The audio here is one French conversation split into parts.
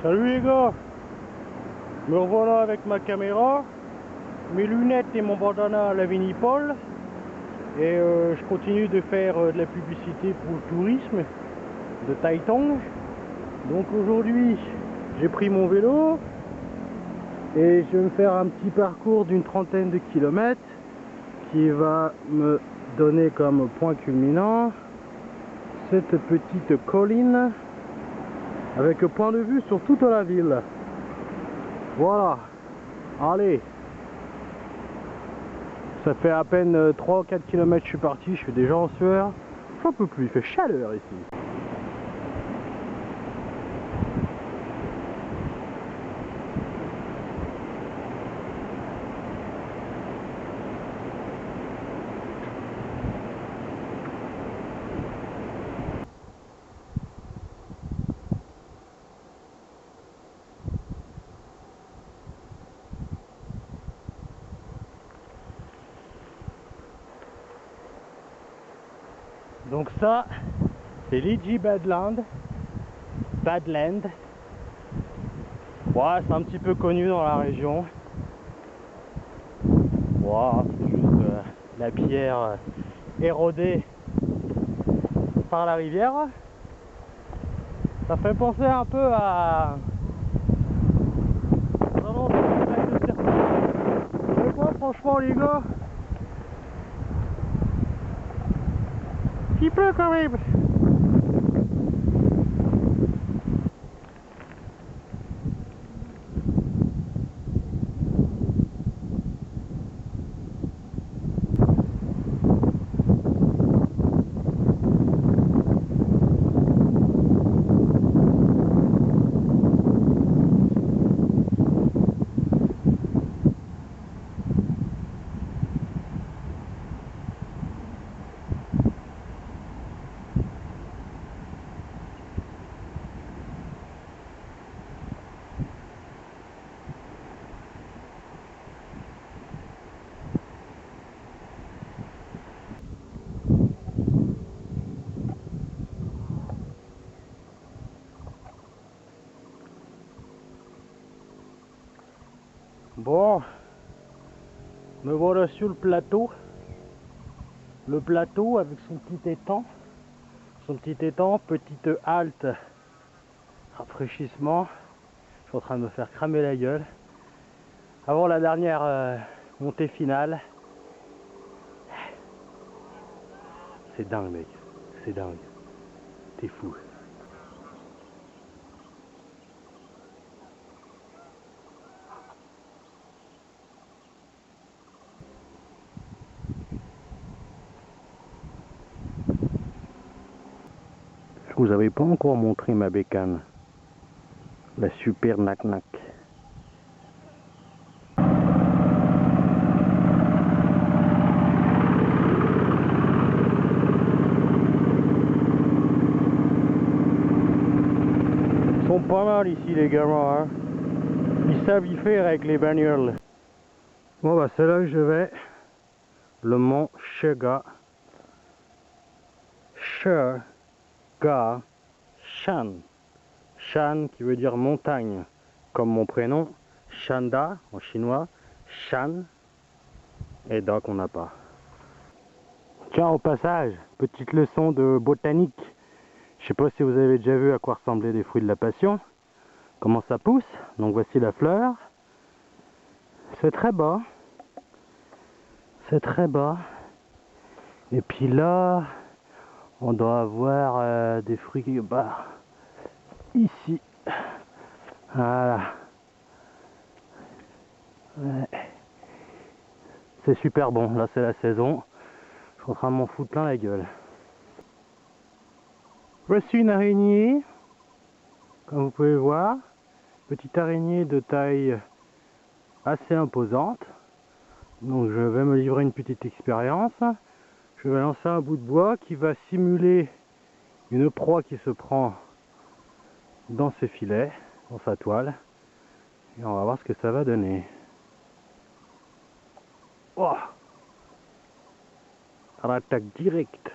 Salut les gars, me revoilà avec ma caméra, mes lunettes et mon bandana à la Vinipol. Et je continue de faire de la publicité pour le tourisme de Taitung. Donc aujourd'hui j'ai pris mon vélo et je vais me faire un petit parcours d'une trentaine de kilomètres qui va me donner comme point culminant cette petite colline avec point de vue sur toute la ville. Voilà, allez, ça fait à peine 3-4 km que je suis parti, je suis déjà en sueur, j'en peux plus, il fait chaleur ici. Donc ça, c'est Liji Badland. Ouais, c'est un petit peu connu dans la région. Wow, c'est juste la pierre érodée par la rivière. Ça fait penser un peu à... Vraiment, je sais pas, franchement les gars. Il pleut quand même. Bon, me voilà sur le plateau. Le plateau avec son petit étang. Petite halte, rafraîchissement. Je suis en train de me faire cramer la gueule. Avant la dernière montée finale. C'est dingue mec, c'est dingue. T'es fou. Je vous avais pas encore montré ma bécane. La super nac-nac. Ils sont pas mal ici les gamins, hein. Ils savent y faire avec les bagnoles. Bon bah c'est là que je vais. Le mont Shega. Shega Shan. Shan qui veut dire montagne. Comme mon prénom. Shanda en chinois. Shan. Et Da qu'on n'a pas. Tiens, au passage, petite leçon de botanique. Je sais pas si vous avez déjà vu à quoi ressemblaient les fruits de la passion. Comment ça pousse. Donc voici la fleur. C'est très bas. C'est très bas. Et puis là, on doit avoir des fruits bah, ici. Voilà. Ouais. C'est super bon. Là, c'est la saison. Je suis en train de m'en foutre plein la gueule. Voici une araignée. Comme vous pouvez voir. Petite araignée de taille assez imposante. Donc je vais me livrer une petite expérience. Je vais lancer un bout de bois qui va simuler une proie qui se prend dans ses filets, dans sa toile. Et on va voir ce que ça va donner. Oh, à l'attaque directe.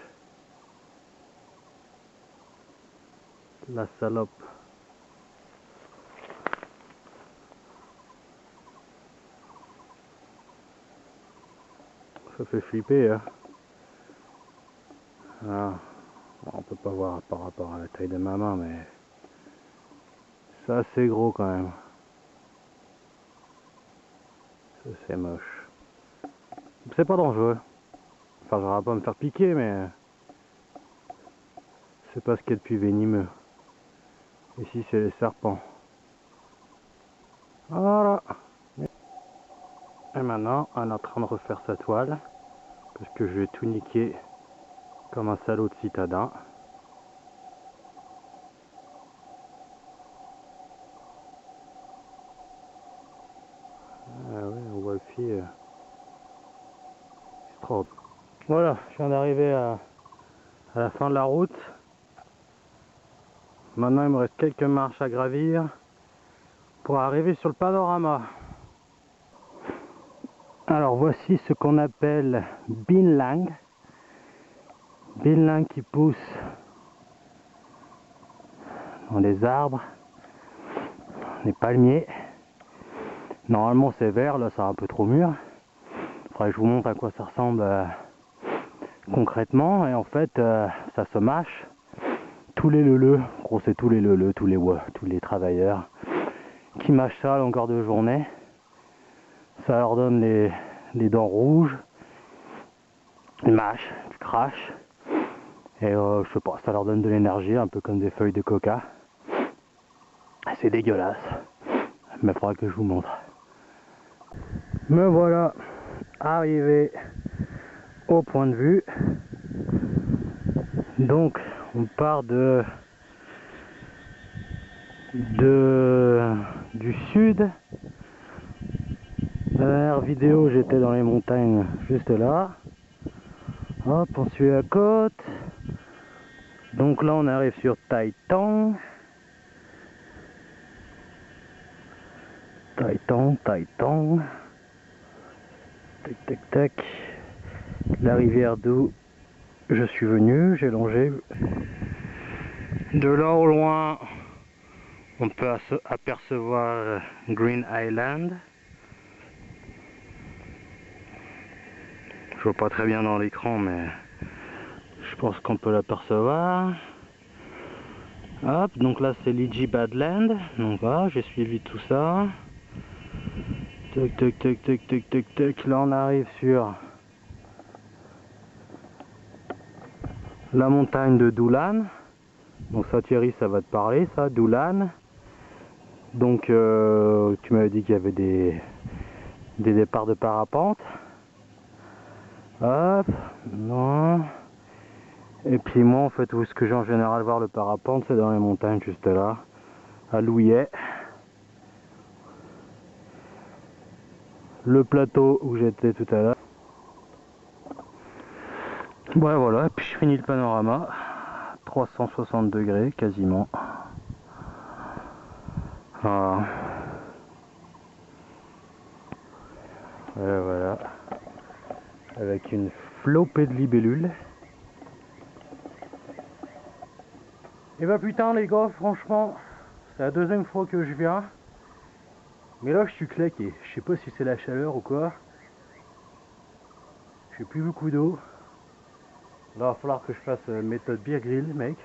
La salope. Ça fait flipper, hein. Ah, bon, on peut pas voir par rapport à la taille de ma main, mais c'est assez gros quand même. Ça c'est moche. C'est pas dangereux. Enfin, j'aurais pas à me faire piquer, mais c'est pas ce qu'il y a de plus venimeux. Ici, c'est les serpents. Voilà. Et maintenant, on est en train de refaire sa toile, parce que je vais tout niquer comme un salaud de citadin. Ah ouais, on voit le pied. C'est trop. Voilà, je viens d'arriver à la fin de la route. Maintenant, il me reste quelques marches à gravir pour arriver sur le panorama. Alors, voici ce qu'on appelle binlang. Binlang qui pousse dans les arbres, les palmiers. Normalement, c'est vert, là, c'est un peu trop mûr. Faudrait que je vous montre à quoi ça ressemble concrètement. Et en fait, ça se mâche. Tous les leuleux, gros, c'est tous les leuleux, tous les travailleurs qui mâchent ça à longueur de journée. Ça leur donne les dents rouges. Ils mâchent, ils crachent. Et je sais pas, ça leur donne de l'énergie, un peu comme des feuilles de coca. C'est dégueulasse. Mais il faudra que je vous montre. Me voilà arrivé au point de vue. Donc on part du sud. La dernière vidéo, j'étais dans les montagnes juste là. Hop, on suit la côte. Donc là on arrive sur Tai Tang. Tai Tang. Tac. La rivière d'où je suis venu, j'ai longé. De là au loin, on peut apercevoir Green Island. Je vois pas très bien dans l'écran, mais je pense qu'on peut l'apercevoir. Hop, donc là c'est Liji Badland. Donc voilà, j'ai suivi tout ça. Tac. Là on arrive sur la montagne de Doulan. Donc ça, Thierry, ça va te parler, ça, Doulan. Donc tu m'avais dit qu'il y avait des départs de parapente. Hop, non. Et puis moi, en fait, où est-ce que j'ai en général voir le parapente, c'est dans les montagnes juste là, à Louillet. Le plateau où j'étais tout à l'heure. Ouais, voilà, et puis je finis le panorama. 360 degrés quasiment. Voilà. Voilà. Avec une flopée de libellules. Et bah putain les gars, franchement, c'est la deuxième fois que je viens. Mais là je suis claqué. Je sais pas si c'est la chaleur ou quoi. J'ai plus beaucoup d'eau. Là il va falloir que je fasse méthode beer grill, mec.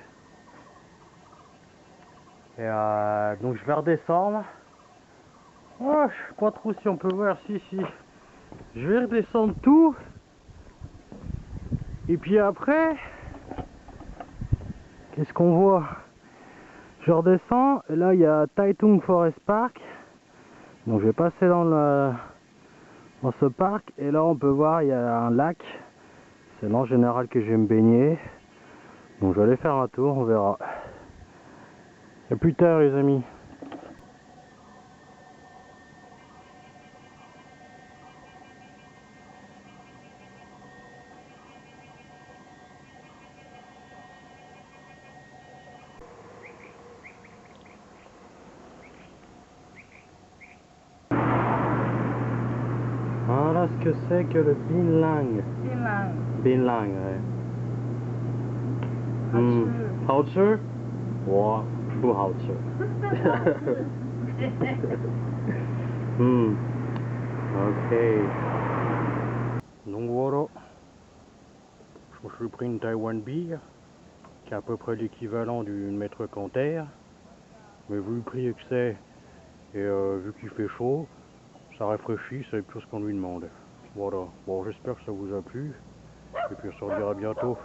Et donc je vais redescendre. Oh, je sais pas trop si on peut voir, si. Je vais redescendre tout. Et puis après, qu'est-ce qu'on voit? Je redescends, et là il y a Taitung Forest Park. Donc je vais passer dans ce parc, et là on peut voir, il y a un lac. C'est là en général que je vais me baigner. Donc je vais aller faire un tour, on verra. À plus tard les amis. Voilà ce que c'est que le binlang. Binlang, ouais. Hautscher? Wow, Buhautscher. Ok. Donc voilà, je me suis pris une Taiwan Beer, qui est à peu près l'équivalent d'une mètre canter, mais vu le prix que c'est, et vu qu'il fait chaud, ça rafraîchit, c'est plus ce qu'on lui demande. Voilà, bon j'espère que ça vous a plu, et puis on se redira bientôt.